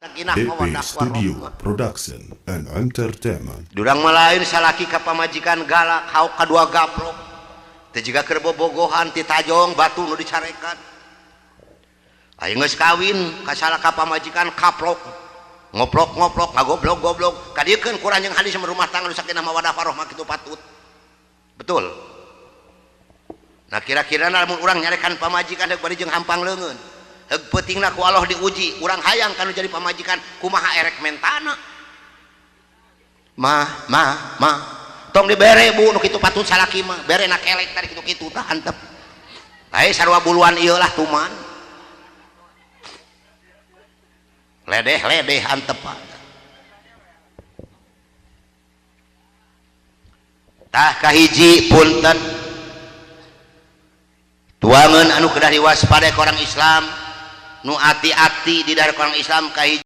DP Studio Production and Entertainment. Durang malain salaki ka pamajikan galak hauk kadua gaplok. Teu jiga keur bobogohan ti tajong batu nu dicarekan. Aya geus kawin ka salaka pamajikan kaplok. Ngoplok-ngoplok ngagoblok-goblok. Kadiekeun kurang jeung hadis rumah tangga nu sakinah mawaddah warahmah kitu patut. Betul. Nah kira-kira lamun urang nyarekan pamajikan deuk bari jeung hampang leungeun. Heug peutingna ku Allah diuji, urang hayang kanu jadi pamajikan kumaha erek mentana. Mah, tong dibere bu nu kitu patut salaki mah, berena kelek tadi kitu-kitu tah hantep. Lae sarua buluan ieu lah tuman. Ledeh hantep. Tah kahiji punten. Tuangan anu kedah diwaspadai ke orang Islam, nu ati-ati di daerah orang Islam kahiji